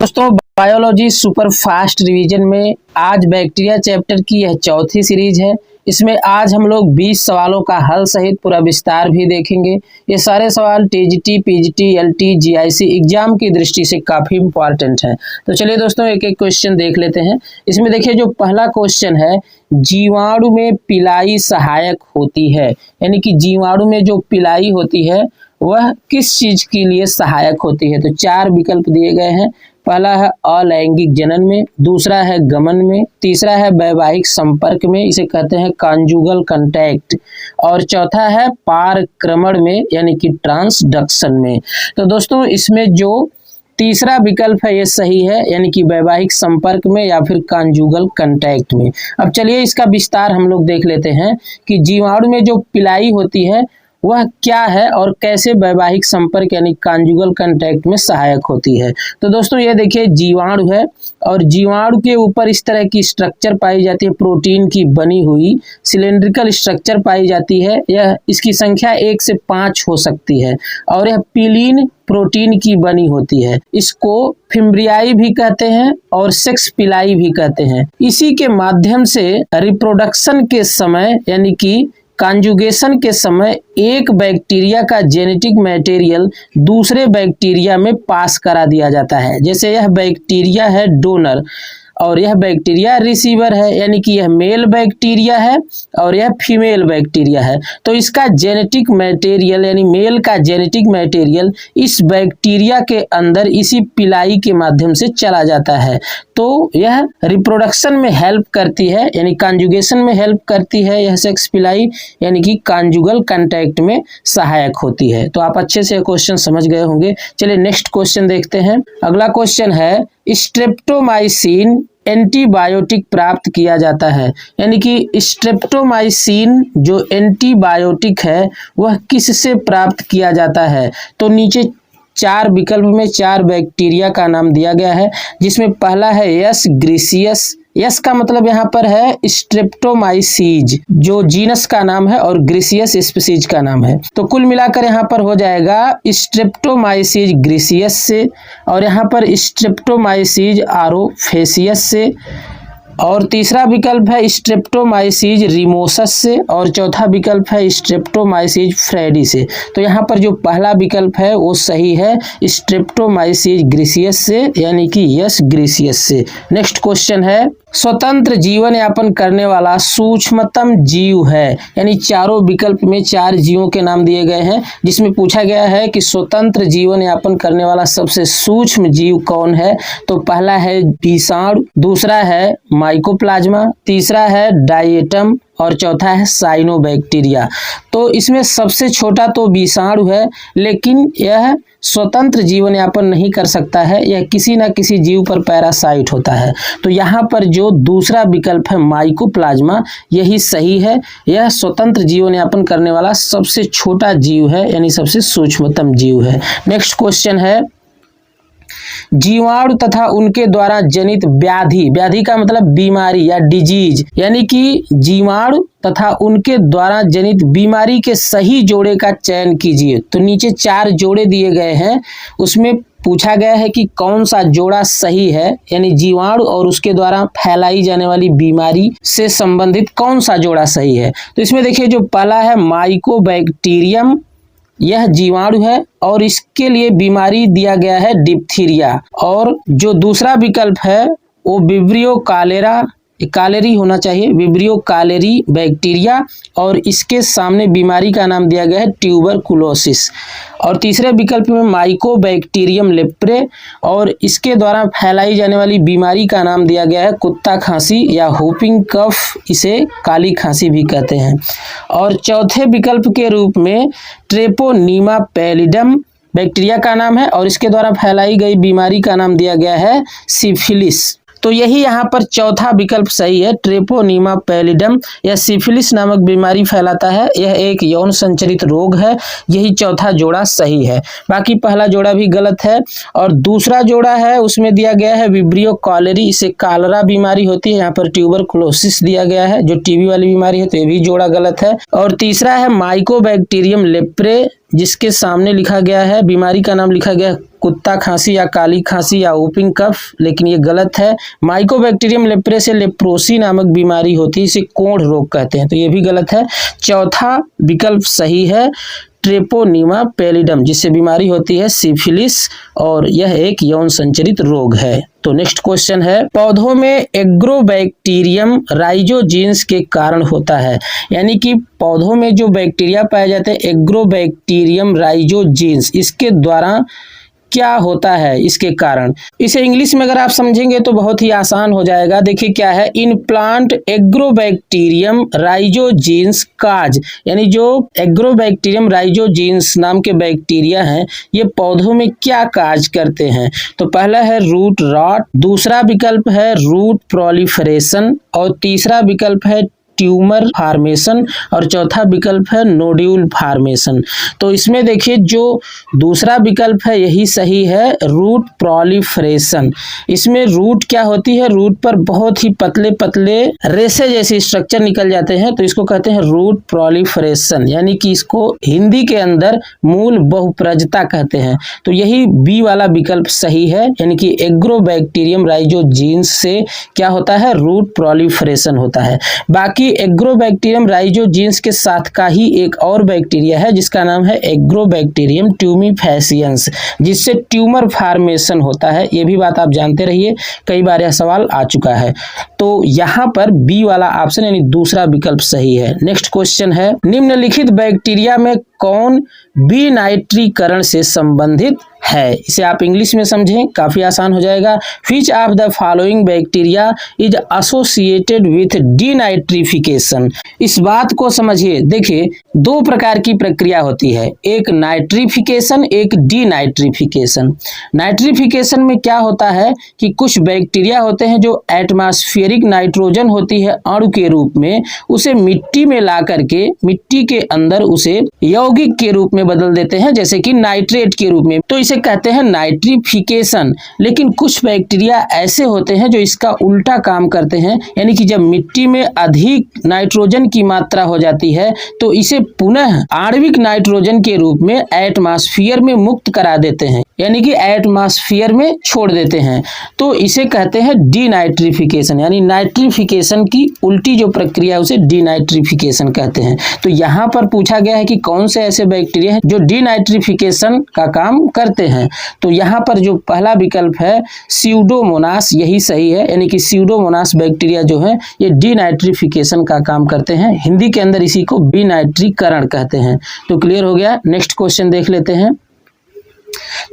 दोस्तों biology super fast revision में आज बैक्टीरिया चैप्टर की यह चौथी सीरीज है। इसमें आज हम लोग 20 सवालों का हल सहित पूरा विस्तार भी देखेंगे। ये सारे सवाल TGT, PGT, LT, GIC exam की दृष्टि से काफी इंपॉर्टेंट हैं। तो चलिए दोस्तों एक एक क्वेश्चन देख लेते हैं। इसमें देखिए जो पहला क्वेश्चन है, जीवाणु में पिलाई सहायक होती है, यानी कि जीवाणु में जो पिलाई होती है वह किस चीज के लिए सहायक होती है। तो चार विकल्प दिए गए हैं। पहला है अलैंगिक जनन में, दूसरा है गमन में, तीसरा है वैवाहिक संपर्क में, इसे कहते हैं कॉन्जुगल कांटेक्ट, और चौथा है पारक्रमण में यानी कि ट्रांसडक्शन में। तो दोस्तों इसमें जो तीसरा विकल्प है ये सही है, यानी कि वैवाहिक संपर्क में या फिर कॉन्जुगल कांटेक्ट में। अब चलिए इसका विस्तार हम लोग देख लेते हैं कि जीवाणु में जो पिलाई होती है वह क्या है और कैसे वैवाहिक संपर्क यानी कॉन्जुगल कांटेक्ट में सहायक होती है। तो दोस्तों ये देखिए जीवाणु है और जीवाणु के ऊपर इस तरह की स्ट्रक्चर पाई जाती है, प्रोटीन की बनी हुई सिलेंड्रिकल स्ट्रक्चर पाई जाती है। यह इसकी संख्या 1 से 5 हो सकती है और यह पिलीन प्रोटीन की बनी होती है। इसको फिम्ब्रियाई भी कहते हैं और सेक्स पिलाई भी कहते हैं। इसी के माध्यम से रिप्रोडक्शन के समय यानी कि कॉन्जुगेशन के समय एक बैक्टीरिया का जेनेटिक मटेरियल दूसरे बैक्टीरिया में पास करा दिया जाता है। जैसे यह बैक्टीरिया है डोनर और यह बैक्टीरिया रिसीवर है, यानी कि यह मेल बैक्टीरिया है और यह फीमेल बैक्टीरिया है। तो इसका जेनेटिक मटेरियल यानी मेल का जेनेटिक मटेरियल इस बैक्टीरिया के अंदर इसी पिलाई के माध्यम से चला जाता है। तो यह रिप्रोडक्शन में हेल्प करती है, यानी कॉन्जुगेशन में हेल्प करती है। यह सेक्स पिलाई यानी कि कॉन्जुगल कांटेक्ट में सहायक होती है। तो आप अच्छे से क्वेश्चन समझ गए होंगे। चलिए नेक्स्ट क्वेश्चन देखते हैं। अगला क्वेश्चन है, स्ट्रेप्टोमाइसिन एंटीबायोटिक प्राप्त किया जाता है, यानी कि स्ट्रेप्टोमाइसिन जो एंटीबायोटिक है वह किससे प्राप्त किया जाता है। तो नीचे चार विकल्प में चार बैक्टीरिया का नाम दिया गया है, जिसमें पहला है यस ग्रीसियस। यस का मतलब यहाँ पर है स्ट्रेप्टोमाइसीज जो जीनस का नाम है और ग्रीसियस स्पीसीज का नाम है। तो कुल मिलाकर यहाँ पर हो जाएगा स्ट्रेप्टोमाइसीज ग्रीसियस से, और यहाँ पर स्ट्रेप्टोमाइसीज आरोफेसियस से, और तीसरा विकल्प है स्ट्रेप्टोमाइसीज रिमोसस से, और चौथा विकल्प है स्ट्रेप्टोमाइसीज फ्रेडी से। तो यहाँ पर जो पहला विकल्प है वो सही है, स्ट्रेप्टोमाइसीज ग्रीसियस से, यानी कि यस ग्रीसियस से। नेक्स्ट क्वेश्चन है, स्वतंत्र जीवन यापन करने वाला सूक्ष्मतम जीव है, यानी चारों विकल्प में चार जीवों के नाम दिए गए हैं, जिसमें पूछा गया है कि स्वतंत्र जीवन यापन करने वाला सबसे सूक्ष्म जीव कौन है। तो पहला है विषाणु, दूसरा है माइकोप्लाज्मा, तीसरा है डायटम और चौथा है साइनोबैक्टीरिया। तो इसमें सबसे छोटा तो विषाणु है, लेकिन यह स्वतंत्र जीवन यापन नहीं कर सकता है, यह किसी न किसी जीव पर पैरासाइट होता है। तो यहाँ पर जो दूसरा विकल्प है माइकोप्लाज्मा यही सही है। यह स्वतंत्र जीवन यापन करने वाला सबसे छोटा जीव है, यानी सबसे सूक्ष्मतम जीव है। नेक्स्ट क्वेश्चन है, जीवाणु तथा उनके द्वारा जनित व्याधि, व्याधि का मतलब बीमारी या डिजीज, यानी कि जीवाणु तथा उनके द्वारा जनित बीमारी के सही जोड़े का चयन कीजिए। तो नीचे चार जोड़े दिए गए हैं, उसमें पूछा गया है कि कौन सा जोड़ा सही है, यानी जीवाणु और उसके द्वारा फैलाई जाने वाली बीमारी से संबंधित कौन सा जोड़ा सही है। तो इसमें देखिए जो पहला है माइकोबैक्टीरियम, यह जीवाणु है और इसके लिए बीमारी दिया गया है डिप्थीरिया, और जो दूसरा विकल्प है वो विब्रियो कालेरा, कालेरी होना चाहिए, विब्रियो कालेरी बैक्टीरिया, और इसके सामने बीमारी का नाम दिया गया है ट्यूबरकुलोसिस, और तीसरे विकल्प में माइकोबैक्टीरियम लेप्रे और इसके द्वारा फैलाई जाने वाली बीमारी का नाम दिया गया है कुत्ता खांसी या होपिंग कफ, इसे काली खांसी भी कहते हैं, और चौथे विकल्प के रूप में ट्रेपोनीमा पैलिडम बैक्टीरिया का नाम है और इसके द्वारा फैलाई गई बीमारी का नाम दिया गया है सिफिलिस। तो यही यहाँ पर चौथा विकल्प सही है, ट्रेपोनीमा पैलिडम। यह सिफिलिस नामक बीमारी फैलाता है, यह एक यौन संचरित रोग है। यही चौथा जोड़ा सही है, बाकी पहला जोड़ा भी गलत है। और दूसरा जोड़ा है उसमें दिया गया है विब्रियो कॉलेरी, इसे कालरा बीमारी होती है, यहाँ पर ट्यूबरकुलोसिस दिया गया है जो टीबी वाली बीमारी है, तो ये भी जोड़ा गलत है। और तीसरा है माइकोबैक्टीरियम लेप्रे, जिसके सामने लिखा गया है, बीमारी का नाम लिखा गया है कुत्ता खांसी या काली खांसी या वूपिंग कफ, लेकिन ये गलत है। माइकोबैक्टीरियम लेप्रेस या लेप्रोसी नामक बीमारी होती है, इसे कोढ़ रोग कहते हैं, तो ये भी गलत है। चौथा विकल्प सही है, ट्रेपोनीमा पैलिडम, जिससे बीमारी होती है सिफिलिस और यह एक यौन संचरित रोग है। तो नेक्स्ट क्वेश्चन है, पौधों में एग्रोबैक्टीरियम राइजोजीन्स के कारण होता है, यानी कि पौधों में जो बैक्टीरिया पाए जाते हैं एग्रोबैक्टीरियम राइजोजीन्स, इसके द्वारा क्या होता है, इसके कारण। इसे इंग्लिश में अगर आप समझेंगे तो बहुत ही आसान हो जाएगा। देखिए क्या है, इन प्लांट एग्रोबैक्टीरियम राइजोजीन्स काज, यानी जो एग्रोबैक्टीरियम राइजोजीन्स नाम के बैक्टीरिया हैं, ये पौधों में क्या काज करते हैं। तो पहला है रूट रॉट, दूसरा विकल्प है रूट प्रोलिफरेशन और तीसरा विकल्प है ट्यूमर फार्मेशन और चौथा विकल्प है नोड्यूल फार्मेशन। तो इसमें देखिए जो दूसरा विकल्प है यही सही है, रूट प्रोलिफरेशन। इसमें रूट क्या होती है, रूट पर बहुत ही पतले पतले रेशे जैसे स्ट्रक्चर निकल जाते हैं, तो इसको कहते हैं रूट प्रोलिफरेशन, यानी कि इसको हिंदी के अंदर मूल बहुप्रजता कहते हैं। तो यही बी वाला विकल्प सही है, यानी कि एग्रोबैक्टीरियम राइजोजीन्स से क्या होता है, रूट प्रोलिफरेशन होता है। बाकी एग्रोबैक्टीरियम राइजोजीन्स के साथ का ही एक और बैक्टीरिया है जिसका नाम है एग्रोबैक्टीरियम ट्यूमिफेसियंस, जिससे ट्यूमर फार्मेशन होता है। ये भी बात आप जानते रहिए, कई बार यह सवाल आ चुका है। तो यहाँ पर बी वाला ऑप्शन यानी दूसरा विकल्प सही है। नेक्स्ट क्वेश्चन है, निम्नलिखित बैक्टीरिया में कौन विनाइट्रीकरण से संबंधित है। इसे आप इंग्लिश में समझें, काफी आसान हो जाएगा। Which of the following bacteria is associated with denitrification. इस बात को समझिए, देखिए दो प्रकार की प्रक्रिया होती है, एक नाइट्रिफिकेशन, एक डीनाइट्रिफिकेशन। नाइट्रिफिकेशन में क्या होता है कि कुछ बैक्टीरिया होते हैं जो एटमॉस्फेरिक नाइट्रोजन होती है अणु के रूप में, उसे मिट्टी में ला करके मिट्टी के अंदर उसे यौगिक के रूप में बदल देते हैं, जैसे कि नाइट्रेट के रूप में, तो इसे कहते हैं नाइट्रिफिकेशन। लेकिन कुछ बैक्टीरिया ऐसे होते हैं जो इसका उल्टा काम करते हैं, यानी कि जब मिट्टी में अधिक नाइट्रोजन की मात्रा हो जाती है तो इसे पुनः आणविक नाइट्रोजन के रूप में एटमॉस्फेयर में मुक्त करा देते हैं, यानी कि एटमॉस्फेयर में छोड़ देते हैं। तो इसे कहते हैं डीनाइट्रिफिकेशन, यानी नाइट्रिफिकेशन की उल्टी जो प्रक्रिया उसे डीनाइट्रिफिकेशन कहते हैं। तो यहाँ पर पूछा गया है कि कौन से ऐसे बैक्टीरिया हैं जो डीनाइट्रिफिकेशन का काम करते हैं। तो यहाँ पर जो पहला विकल्प है स्यूडोमोनास, यही सही है, यानी कि स्यूडोमोनास बैक्टीरिया जो है ये डीनाइट्रिफिकेशन का काम करते हैं। हिंदी के अंदर इसी को विनाइट्रीकरण कहते हैं। तो क्लियर हो गया। नेक्स्ट क्वेश्चन देख लेते हैं।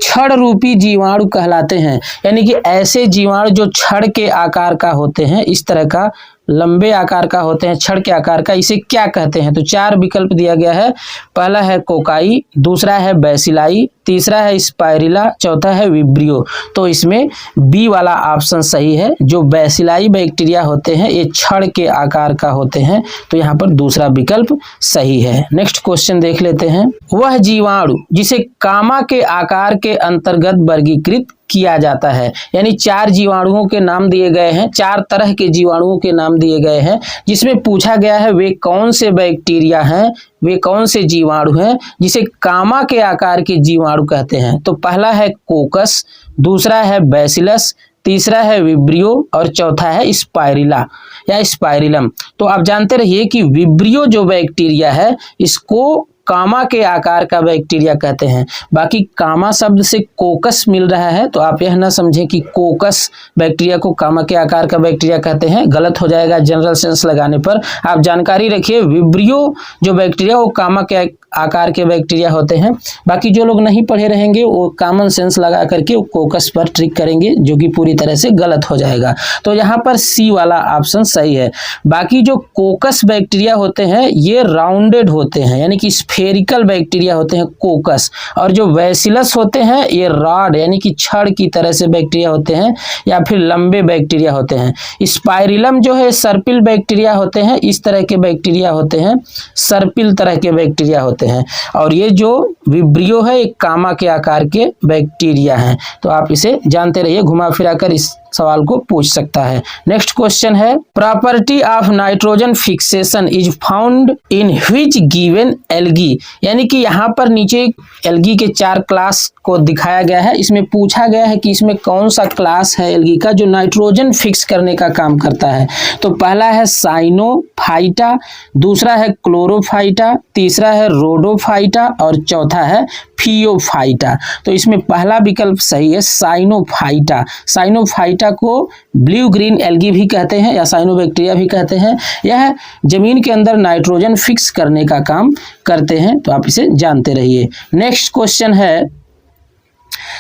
छड़ रूपी जीवाणु कहलाते हैं, यानी कि ऐसे जीवाणु जो छड़ के आकार का होते हैं, इस तरह का लंबे आकार का होते हैं, छड़ के आकार का, इसे क्या कहते हैं। तो चार विकल्प दिया गया है। पहला है कोकाई, दूसरा है बैसिलाई, तीसरा है स्पाइरिला, चौथा है विब्रियो। तो इसमें बी वाला ऑप्शन सही है, जो बैसिलाई बैक्टीरिया होते हैं ये छड़ के आकार का होते हैं, तो यहाँ पर दूसरा विकल्प सही है। नेक्स्ट क्वेश्चन देख लेते हैं। वह जीवाणु जिसे कामा के आकार के अंतर्गत वर्गीकृत किया जाता है, यानी चार जीवाणुओं के नाम दिए गए हैं, चार तरह के जीवाणुओं के नाम दिए गए हैं, जिसमें पूछा गया है वे कौन से बैक्टीरिया हैं, वे कौन से जीवाणु हैं जिसे कामा के आकार के जीवाणु कहते हैं। तो पहला है कोकस, दूसरा है बैसिलस, तीसरा है विब्रियो और चौथा है स्पाइरिला या स्पाइरिलम। तो आप जानते रहिए कि विब्रियो जो बैक्टीरिया है इसको कामा के आकार का बैक्टीरिया कहते हैं। बाकी कामा शब्द से कोकस मिल रहा है, तो आप यह ना समझें कि कोकस बैक्टीरिया को कामा के आकार का बैक्टीरिया कहते हैं, गलत हो जाएगा जनरल सेंस लगाने पर। आप जानकारी रखिए विब्रियो जो बैक्टीरिया वो कामा के आकार के बैक्टीरिया होते हैं। बाकी जो लोग नहीं पढ़े रहेंगे वो कॉमन सेंस लगा करके कोकस पर ट्रिक करेंगे, जो कि पूरी तरह से गलत हो जाएगा। तो यहाँ पर सी वाला ऑप्शन सही है। बाकी जो कोकस बैक्टीरिया होते हैं ये राउंडेड होते हैं, यानी कि स्फेरिकल बैक्टीरिया होते हैं कोकस, और जो बैसिलस होते हैं ये रॉड यानी कि छड़ की तरह से बैक्टीरिया होते हैं या फिर लंबे बैक्टीरिया होते हैं। स्पाइरिलम जो है सर्पिल बैक्टीरिया होते हैं, इस तरह के बैक्टीरिया होते हैं, सर्पिल तरह के बैक्टीरिया होते हैं। और ये जो विब्रियो है एक कामा के आकार के बैक्टीरिया हैं। तो आप इसे जानते रहिए, घुमा फिरा कर इस सवाल को पूछ सकता है। नेक्स्ट क्वेश्चन है, property of nitrogen fixation is found in which given algae. Algae, यानी कि यहाँ पर नीचे एल्गी के 4 क्लास को दिखाया गया है। इसमें पूछा गया है कि इसमें कौन सा क्लास है एल्गी का जो नाइट्रोजन फिक्स करने का काम करता है। तो पहला है साइनोफाइटा, दूसरा है क्लोरोफाइटा, तीसरा है रोडोफाइटा और चौथा है फियोफाइटा। तो इसमें पहला विकल्प सही है साइनोफाइटा। साइनोफाइटा को ब्लू ग्रीन एल्गी भी कहते हैं या साइनोबैक्टीरिया भी कहते हैं। यह जमीन के अंदर नाइट्रोजन फिक्स करने का काम करते हैं, तो आप इसे जानते रहिए। नेक्स्ट क्वेश्चन है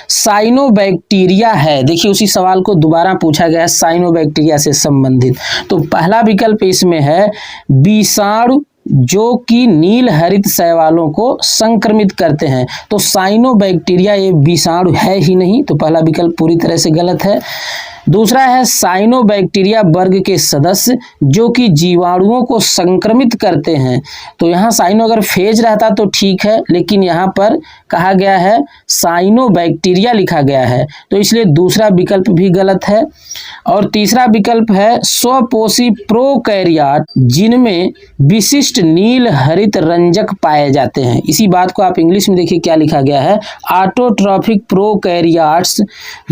साइनोबैक्टीरिया है। देखिए उसी सवाल को दोबारा पूछा गया साइनोबैक्टीरिया से संबंधित। तो पहला विकल्प इसमें है विषाणु जो कि नील हरित शैवालों को संक्रमित करते हैं। तो साइनोबैक्टीरिया ये विषाणु है ही नहीं, तो पहला विकल्प पूरी तरह से गलत है। दूसरा है साइनोबैक्टीरिया वर्ग के सदस्य जो कि जीवाणुओं को संक्रमित करते हैं। तो यहाँ साइनो अगर फेज रहता तो ठीक है, लेकिन यहाँ पर कहा गया है साइनोबैक्टीरिया लिखा गया है, तो इसलिए दूसरा विकल्प भी गलत है। और तीसरा विकल्प है स्वपोषी प्रोकैरियोट जिनमें विशिष्ट नील हरित रंजक पाए जाते हैं। इसी बात को आप इंग्लिश में देखिए क्या लिखा गया है, autotrophic prokaryotes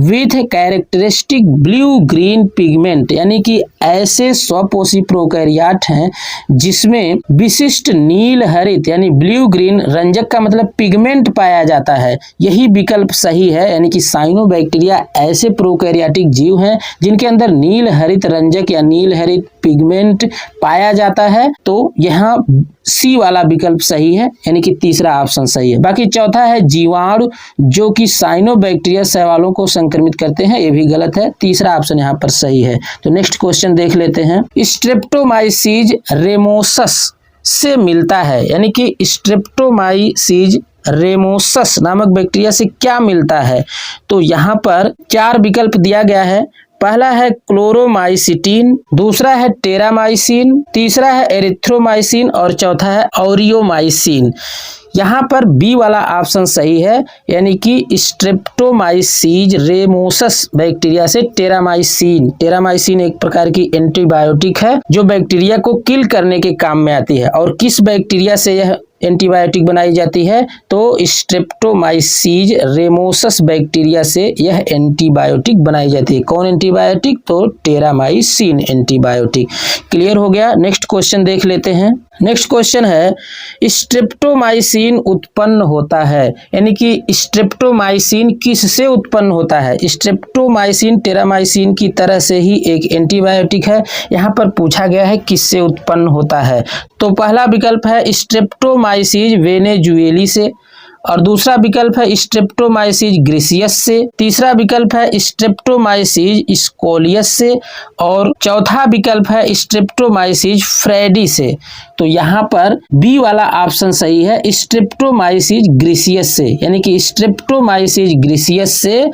with characteristic blue green pigment, यानी कि ऐसे स्वपोषी प्रोकैरियोट हैं जिसमें विशिष्ट नील हरित यानी ब्लू ग्रीन रंजक का मतलब पिगमेंट पाया जाता है। यही विकल्प सही है, यानी कि साइनोबैक्टीरिया ऐसे प्रोकैरियोटिक जीव हैं जिनके अंदर नील हरित रंजक या नील हरित पिगमेंट पाया जाता है। तो यहाँ सी वाला विकल्प सही है, यानी कि तीसरा ऑप्शन सही है। बाकी चौथा है जीवाणु जो कि साइनोबैक्टीरिया शैवालों को संक्रमित करते हैं, ये भी गलत है। तीसरा ऑप्शन यहाँ पर सही है। तो नेक्स्ट क्वेश्चन देख लेते हैं। स्ट्रेप्टोमाइसीज रेमोसस से मिलता है, यानी कि स्ट्रेप्टोमाइसीज रेमोसस नामक बैक्टीरिया से क्या मिलता है। तो यहाँ पर 4 विकल्प दिया गया है। पहला है क्लोरोमाइसिटीन, दूसरा है टेरामाइसिन, तीसरा है एरिथ्रोमाइसिन और चौथा है ऑरियोमाइसिन। यहाँ पर बी वाला ऑप्शन सही है, यानी कि स्ट्रेप्टोमाइसीज रेमोसस बैक्टीरिया से टेरामाइसिन। टेरामाइसिन एक प्रकार की एंटीबायोटिक है जो बैक्टीरिया को किल करने के काम में आती है। और किस बैक्टीरिया से यह एंटीबायोटिक बनाई जाती है, तो स्ट्रेप्टोमाइसीज रेमोसस बैक्टीरिया से यह एंटीबायोटिक बनाई जाती है। कौन एंटीबायोटिक, तो टेरामाइसिन एंटीबायोटिक। क्लियर हो गया। नेक्स्ट क्वेश्चन देख लेते हैं। नेक्स्ट क्वेश्चन है स्ट्रेप्टोमाइसिन उत्पन्न होता है, यानी कि स्ट्रेप्टोमाइसिन किससे उत्पन्न होता है। स्ट्रेप्टोमाइसिन टेरामाइसिन की तरह से ही एक एंटीबायोटिक है। यहाँ पर पूछा गया है किससे उत्पन्न होता है। तो पहला विकल्प है स्ट्रेप्टोमाइसीज वेनेजुएली से, और दूसरा विकल्प है स्ट्रेप्टोमाइसीज ग्रेसियस से, तीसरा विकल्प है स्ट्रेप्टोमाइसीज स्कोलियस से और चौथा विकल्प है स्ट्रेप्टोमाइसीज फ्रेडी से। तो यहाँ पर बी वाला ऑप्शन सही है, स्ट्रेप्टोमाइसीज ग्रेसियस से, यानी कि स्ट्रेप्टोमाइसीज ग्रेसियस से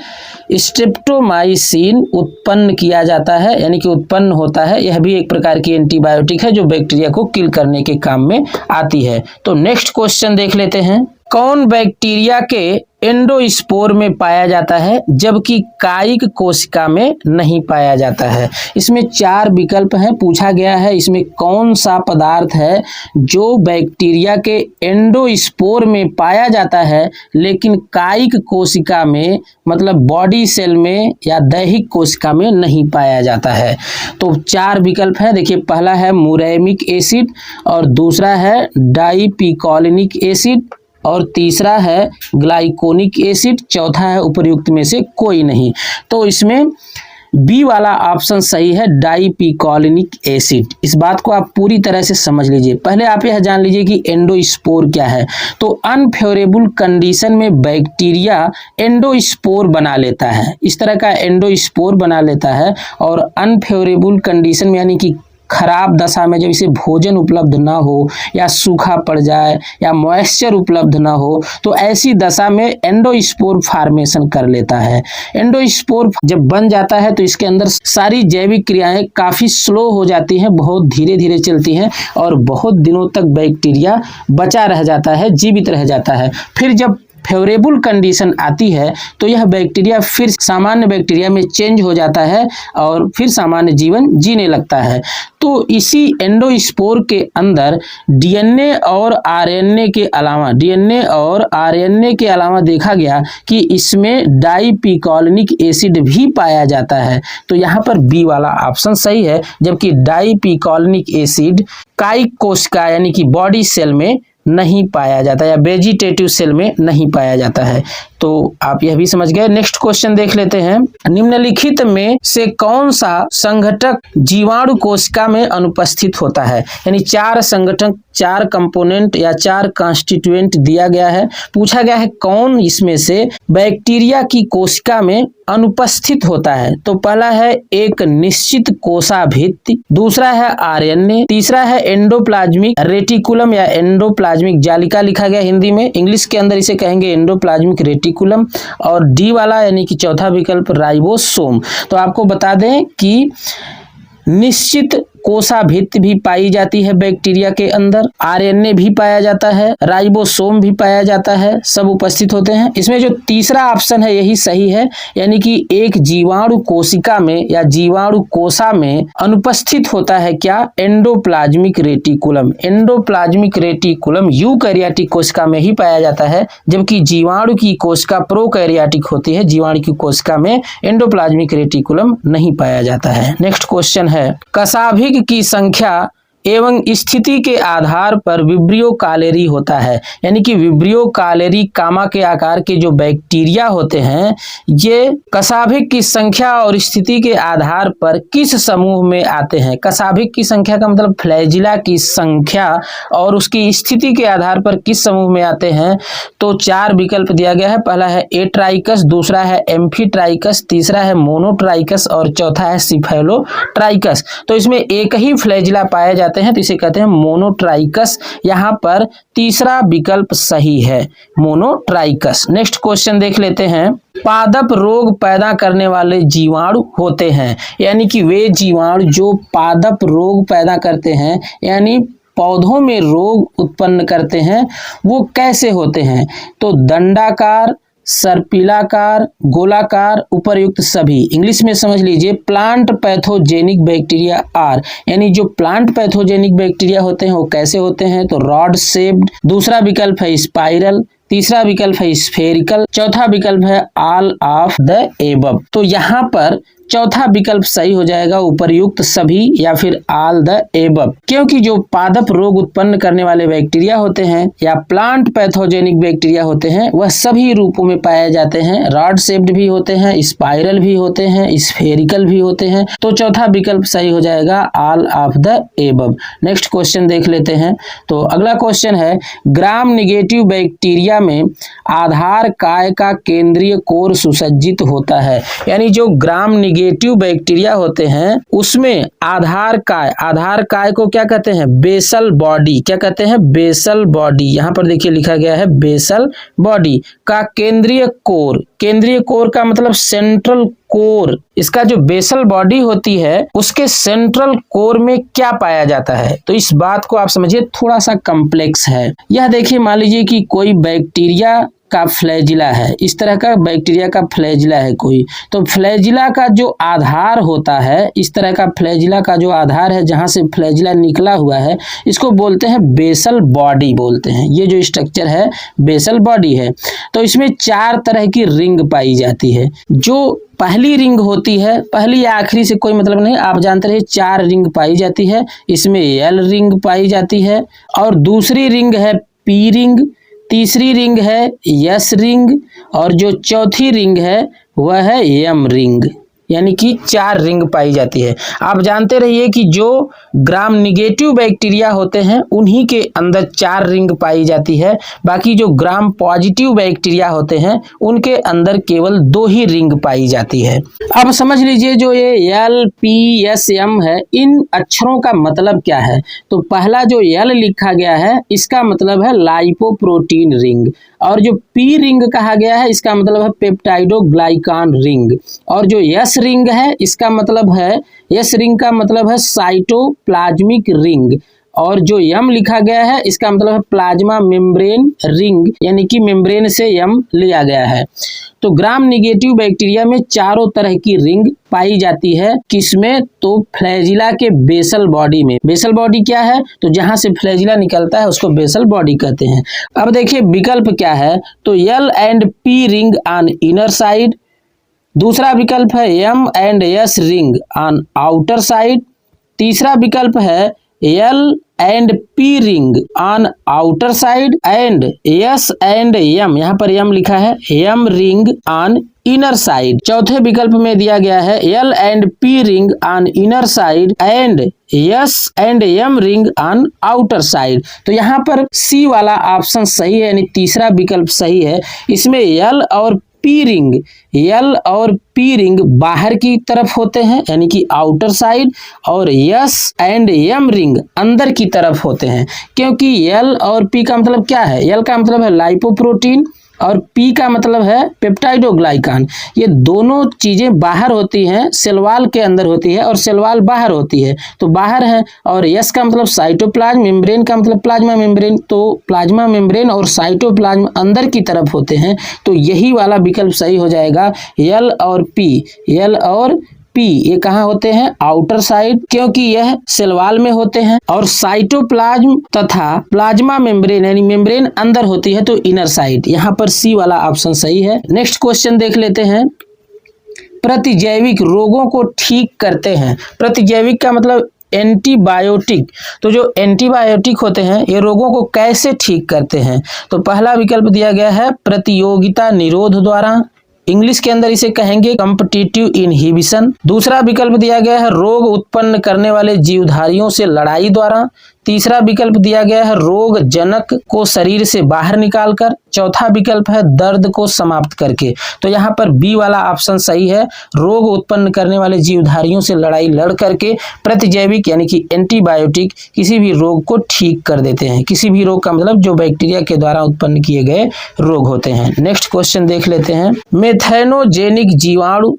स्ट्रेप्टोमाइसिन उत्पन्न किया जाता है, यानी कि उत्पन्न होता है। यह भी एक प्रकार की एंटीबायोटिक है जो बैक्टीरिया को किल करने के काम में आती है। तो नेक्स्ट क्वेश्चन देख लेते हैं। कौन बैक्टीरिया के एंडोस्पोर में पाया जाता है जबकि कायिक कोशिका में नहीं पाया जाता है। इसमें 4 विकल्प हैं। पूछा गया है इसमें कौन सा पदार्थ है जो बैक्टीरिया के एंडोस्पोर में पाया जाता है लेकिन कायिक कोशिका में मतलब बॉडी सेल में या दैहिक कोशिका में नहीं पाया जाता है। तो 4 विकल्प है। देखिए पहला है मुरैमिक एसिड और दूसरा है डाइपिकोलिनिक एसिड और तीसरा है ग्लाइकोनिक एसिड, चौथा है उपर्युक्त में से कोई नहीं। तो इसमें बी वाला ऑप्शन सही है, डाइपिकोलिनिक एसिड। इस बात को आप पूरी तरह से समझ लीजिए। पहले आप यह जान लीजिए कि एंडोस्पोर क्या है। तो अनफेवरेबल कंडीशन में बैक्टीरिया एंडोस्पोर बना लेता है, इस तरह का एंडोस्पोर बना लेता है। और अनफेवरेबल कंडीशन में यानी कि खराब दशा में जब इसे भोजन उपलब्ध ना हो या सूखा पड़ जाए या मॉइस्चर उपलब्ध ना हो तो ऐसी दशा में एंडोस्पोर फार्मेशन कर लेता है। एंडोस्पोर जब बन जाता है तो इसके अंदर सारी जैविक क्रियाएं काफ़ी स्लो हो जाती हैं, बहुत धीरे धीरे चलती हैं और बहुत दिनों तक बैक्टीरिया बचा रह जाता है, जीवित रह जाता है। फिर जब फेवरेबल कंडीशन आती है तो यह बैक्टीरिया फिर सामान्य बैक्टीरिया में चेंज हो जाता है और फिर सामान्य जीवन जीने लगता है। तो इसी एंडोस्पोर के अंदर डीएनए और आरएनए के अलावा देखा गया कि इसमें डाइपिकोलिक एसिड भी पाया जाता है। तो यहाँ पर बी वाला ऑप्शन सही है, जबकि डाइपिकोलिक एसिड कायिक कोशिका यानी कि बॉडी सेल में नहीं पाया जाता या वेजिटेटिव सेल में नहीं पाया जाता है। तो आप यह भी समझ गए। नेक्स्ट क्वेश्चन देख लेते हैं। निम्नलिखित में से कौन सा संघटक जीवाणु कोशिका में अनुपस्थित होता है? यानी 4 संघटक, 4 कंपोनेंट या 4 कॉन्स्टिट्यूएंट दिया गया है। पूछा गया है कौन इसमें से बैक्टीरिया की कोशिका में अनुपस्थित होता है। तो पहला है एक निश्चित कोशाभित्ति, दूसरा है आरएनए, तीसरा है एंडोप्लाज्मिक रेटिकुलम या एंडोप्लाज्मिक जालिका लिखा गया हिंदी में, इंग्लिश के अंदर इसे कहेंगे एंडोप्लाज्मिक रेटिकुलम, और डी वाला यानी कि चौथा विकल्प राइबोसोम। तो आपको बता दें कि निश्चित कोशाभित्ति भी पाई जाती है बैक्टीरिया के अंदर, आरएनए भी पाया जाता है, राइबोसोम भी पाया जाता है, सब उपस्थित होते हैं। इसमें जो तीसरा ऑप्शन है यही सही है, यानी कि एक जीवाणु कोशिका में या जीवाणु कोशा में अनुपस्थित होता है क्या? Endoplasmic reticulum. Endoplasmic reticulum eukaryotic कोशिका में ही पाया जाता है, जबकि जीवाणु की कोशिका प्रोकैरियोटिक होती है, जीवाणु की कोशिका में एंडोप्लाज्मिक रेटिकुलम नहीं पाया जाता है। नेक्स्ट क्वेश्चन है, कशाभिक की संख्या एवं स्थिति के आधार पर विब्रियो कालेरी होता है। यानी कि विब्रियो कालेरी कामा के आकार के जो बैक्टीरिया होते हैं, ये कशाभिक की संख्या और स्थिति के आधार पर किस समूह में आते हैं? कशाभिक की संख्या का मतलब फ्लैजिला की संख्या और उसकी स्थिति के आधार पर किस समूह में आते हैं? तो 4 विकल्प दिया गया है। पहला है एट्राइकस, दूसरा है एम्फीट्राइकस, तीसरा है मोनोट्राइकस और चौथा है सिफेलोट्राइकस। तो इसमें एक ही फ्लैजिला पाया जाता है तो इसे कहते हैं मोनोट्राइकस। यहाँ पर तीसरा विकल्प सही है, मोनोट्राइकस। नेक्स्ट क्वेश्चन देख लेते हैं। पादप रोग पैदा करने वाले जीवाणु होते हैं, यानी कि वे जीवाणु जो पादप रोग पैदा करते हैं यानी पौधों में रोग उत्पन्न करते हैं, वो कैसे होते हैं? तो दंडाकार, सर्पिलाकार, गोलाकार, उपर्युक्त सभी। इंग्लिश में समझ लीजिए, प्लांट पैथोजेनिक बैक्टीरिया आर, यानी जो प्लांट पैथोजेनिक बैक्टीरिया होते हैं वो कैसे होते हैं? तो रॉड शेप्ड, दूसरा विकल्प है स्पाइरल, तीसरा विकल्प है स्फेरिकल, चौथा विकल्प है ऑल ऑफ द एबव। तो यहाँ पर चौथा विकल्प सही हो जाएगा, उपर्युक्त सभी या फिर ऑल द एबव, क्योंकि जो पादप रोग उत्पन्न करने वाले बैक्टीरिया होते हैं या प्लांट पैथोजेनिक बैक्टीरिया होते हैं वह सभी रूपों में पाए जाते हैं। रॉड शेप्ड भी होते हैं, स्पाइरल भी होते हैं, स्फेरिकल भी होते हैं। तो चौथा विकल्प सही हो जाएगा, all of the above. Next question देख लेते हैं। तो अगला क्वेश्चन है, ग्राम निगेटिव बैक्टीरिया में आधार काय का केंद्रीय कोर सुसज्जित होता है। यानी जो ग्राम निगेटिव बैक्टीरिया होते हैं उसमें आधार काय को क्या कहते हैं? Basal body. क्या कहते हैं? Basal body. यहाँ पर देखिए लिखा गया है बेसल बॉडी का केंद्रीय कोर। केंद्रीय कोर का मतलब सेंट्रल कोर। इसका जो बेसल बॉडी होती है उसके सेंट्रल कोर में क्या पाया जाता है? तो इस बात को आप समझिए, थोड़ा सा कॉम्प्लेक्स है। यह देखिए, मान लीजिए कि कोई बैक्टीरिया का फ्लैजिला है, इस तरह का बैक्टीरिया का फ्लैजिला है कोई, तो फ्लैजिला का जो आधार होता है, इस तरह का फ्लैजिला का जो आधार है जहां से फ्लैजिला निकला हुआ है, इसको बोलते हैं बेसल बॉडी बोलते हैं। ये जो स्ट्रक्चर है बेसल बॉडी है। तो इसमें 4 तरह की रिंग पाई जाती है। जो पहली रिंग होती है, पहली या आखिरी से कोई मतलब नहीं, आप जानते रहिए 4 रिंग पाई जाती है। इसमें एल रिंग पाई जाती है और दूसरी रिंग है पी रिंग, तीसरी रिंग है यस रिंग और जो चौथी रिंग है वह है एम रिंग। यानी कि 4 रिंग पाई जाती है। आप जानते रहिए कि जो ग्राम निगेटिव बैक्टीरिया होते हैं उन्हीं के अंदर 4 रिंग पाई जाती है, बाकी जो ग्राम पॉजिटिव बैक्टीरिया होते हैं उनके अंदर केवल 2 ही रिंग पाई जाती है। अब समझ लीजिए जो ये एल पी एस एम है, इन अक्षरों का मतलब क्या है? तो पहला जो एल लिखा गया है इसका मतलब है लाइपोप्रोटीन रिंग, और जो पी रिंग कहा गया है इसका मतलब है पेप्टाइडोग्लाइकान रिंग, और जो यस रिंग है इसका मतलब है, यस रिंग का मतलब है साइटोप्लाज्मिक रिंग, और जो यम लिखा गया है इसका मतलब है प्लाज्मा मेम्ब्रेन रिंग, यानी कि मेम्ब्रेन से यम लिया गया है। तो ग्राम नेगेटिव बैक्टीरिया में चारों तरह की रिंग पाई जाती है, किसमें? तो फ्लैजिला के बेसल बॉडी में। बेसल बॉडी क्या है? तो जहां से फ्लैजिला निकलता है उसको बेसल बॉडी कहते हैं। अब देखिए विकल्प क्या है, तो L and P ring on inner side, दूसरा विकल्प है M and S ring on outer side, तीसरा विकल्प है L and P ring on outer side and S and M, यहाँ पर एम लिखा है, M ring on inner side. चौथे विकल्प में दिया गया है L and P ring on inner side and S and M ring on outer side. तो यहाँ पर सी वाला ऑप्शन सही है, यानी तीसरा विकल्प सही है। इसमें एल और पी रिंग, एल और पी रिंग बाहर की तरफ होते हैं यानी कि आउटर साइड, और एस एंड एम रिंग अंदर की तरफ होते हैं। क्योंकि एल और पी का मतलब क्या है? एल का मतलब है लाइपोप्रोटीन और पी का मतलब है पेप्टाइडोग्लाइकान। ये दोनों चीजें बाहर होती हैं, सेल वॉल के अंदर होती है और सेल वॉल बाहर होती है, तो बाहर है। और एस का मतलब साइटोप्लाज्म, मेम्ब्रेन का मतलब प्लाज्मा मेम्ब्रेन, तो प्लाज्मा मेम्ब्रेन और साइटोप्लाज्म अंदर की तरफ होते हैं। तो यही वाला विकल्प सही हो जाएगा, एल और पी। एल और पी ये कहाँ होते हैं? आउटर साइड, क्योंकि यह सेल वॉल में होते हैं, और साइटोप्लाज्म तथा प्लाज्मा मेम्ब्रेन यानी मेम्ब्रेन अंदर होती है, तो इनर साइड। यहाँ पर सी वाला ऑप्शन सही है। नेक्स्ट क्वेश्चन देख लेते हैं। प्रतिजैविक रोगों को ठीक करते हैं। प्रतिजैविक का मतलब एंटीबायोटिक। तो जो एंटीबायोटिक होते हैं ये रोगों को कैसे ठीक करते हैं? तो पहला विकल्प दिया गया है प्रतियोगिता निरोध द्वारा, इंग्लिश के अंदर इसे कहेंगे कॉम्पिटिटिव इनहिबिशन। दूसरा विकल्प दिया गया है रोग उत्पन्न करने वाले जीवधारियों से लड़ाई द्वारा। तीसरा विकल्प दिया गया है रोग जनक को शरीर से बाहर निकालकर। चौथा विकल्प है दर्द को समाप्त करके। तो यहाँ पर बी वाला ऑप्शन सही है, रोग उत्पन्न करने वाले जीवधारियों से लड़ाई लड़ करके प्रतिजैविक यानी कि एंटीबायोटिक किसी भी रोग को ठीक कर देते हैं। किसी भी रोग का मतलब जो बैक्टीरिया के द्वारा उत्पन्न किए गए रोग होते हैं। नेक्स्ट क्वेश्चन देख लेते हैं। मेथेनोजेनिक जीवाणु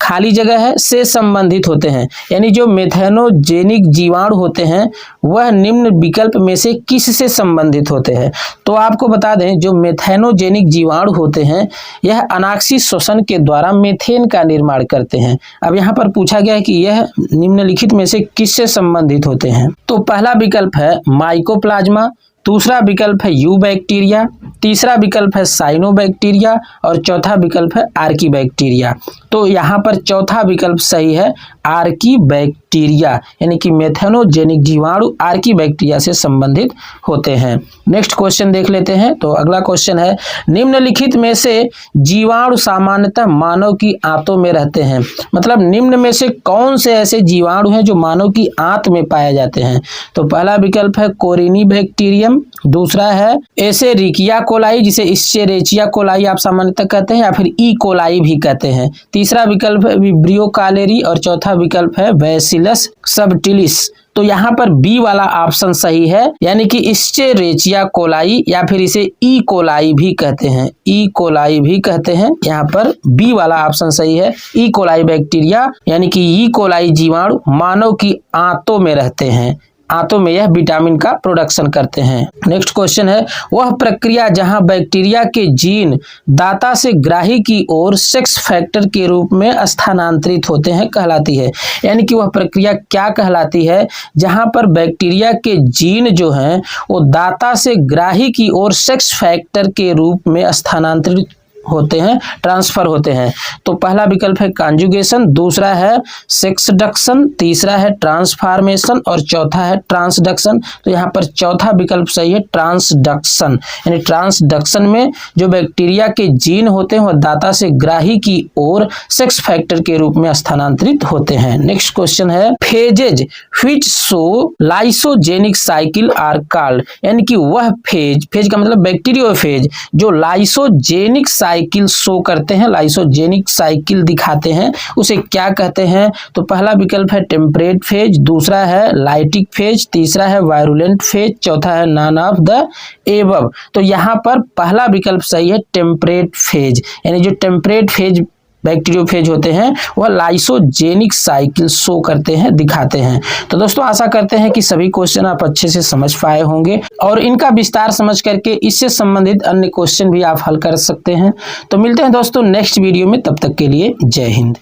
खाली जगह है से संबंधित होते हैं, यानी जो मेथेनोजेनिक जीवाणु होते हैं वह निम्न विकल्प में से किस से संबंधित होते हैं? तो आपको बता दें जो मेथेनोजेनिक जीवाणु होते हैं यह अनाक्षी श्वसन के द्वारा मीथेन का निर्माण करते हैं। अब यहाँ पर पूछा गया है कि यह निम्नलिखित में से किस से संबंधित होते हैं? तो पहला विकल्प है माइकोप्लाज्मा, दूसरा विकल्प है यू बैक्टीरिया, तीसरा विकल्प है साइनोबैक्टीरिया और चौथा विकल्प है आर्की बैक्टीरिया। तो यहाँ पर चौथा विकल्प सही है, आर्की बैक्टीरिया, यानी कि मेथेनोजेनिक जीवाणु आर्की बैक्टीरिया से संबंधित होते हैं। नेक्स्ट क्वेश्चन देख लेते हैं। तो अगला क्वेश्चन है निम्नलिखित में से जीवाणु सामान्यतः मानव की आंतों में रहते हैं, मतलब निम्न में से कौन से ऐसे जीवाणु हैं जो मानव की आंत में पाए जाते हैं? तो पहला विकल्प है कोरिनी बैक्टीरियम, दूसरा है एसेरिकिया कोलाई जिसे इस्चेरेचिया कोलाई आप सामान्यतः कहते हैं या फिर ई कोलाई भी कहते हैं, तीसरा विकल्प है विब्रियो कालेरी और चौथा विकल्प है बैसिलस सबटिलिस। तो यहाँ पर बी वाला ऑप्शन सही है, यानी कि इस्चेरेचिया कोलाई या फिर इसे ई कोलाई भी कहते हैं, ई कोलाई भी कहते हैं। यहाँ पर बी वाला ऑप्शन सही है, ई कोलाई बैक्टीरिया यानी कि ई कोलाई जीवाणु मानव की आंतों में रहते हैं, आंतों में यह विटामिन का प्रोडक्शन करते हैं। नेक्स्ट क्वेश्चन है वह प्रक्रिया जहां बैक्टीरिया के जीन दाता से ग्राही की ओर सेक्स फैक्टर के रूप में स्थानांतरित होते हैं कहलाती है, यानी कि वह प्रक्रिया क्या कहलाती है जहां पर बैक्टीरिया के जीन जो हैं वो दाता से ग्राही की ओर सेक्स फैक्टर के रूप में स्थानांतरित होते हैं, ट्रांसफर होते हैं। तो पहला विकल्प है कॉन्जुगेशन, दूसरा है सेक्सडक्शन, तीसरा है ट्रांसफॉर्मेशन और चौथा है ट्रांसडक्शन। तो यहाँ पर चौथा विकल्प सही है, ट्रांसडक्शन, यानी ट्रांसडक्शन में जो बैक्टीरिया के जीन होते हैं वह दाता से ग्राही की ओर सेक्स फैक्टर के रूप में स्थानांतरित होते हैं। नेक्स्ट क्वेश्चन है phages which show lysogenic cycle are called, यानी कि वह फेज का मतलब बैक्टीरियोफेज जो लाइसोजेनिक साइकिल शो करते हैं, लाइसोजेनिक साइकिल दिखाते हैं, उसे क्या कहते हैं? तो पहला विकल्प है टेम्परेट फेज, दूसरा है लाइटिक फेज, तीसरा है वायरुलेंट फेज, चौथा है नॉन ऑफ द एबव। तो यहाँ पर पहला विकल्प सही है टेम्परेट फेज, यानी जो टेम्परेट फेज बैक्टीरियोफेज होते हैं वह लाइसोजेनिक साइकिल शो करते हैं, दिखाते हैं। तो दोस्तों आशा करते हैं कि सभी क्वेश्चन आप अच्छे से समझ पाए होंगे और इनका विस्तार समझ करके इससे संबंधित अन्य क्वेश्चन भी आप हल कर सकते हैं। तो मिलते हैं दोस्तों नेक्स्ट वीडियो में, तब तक के लिए जय हिंद।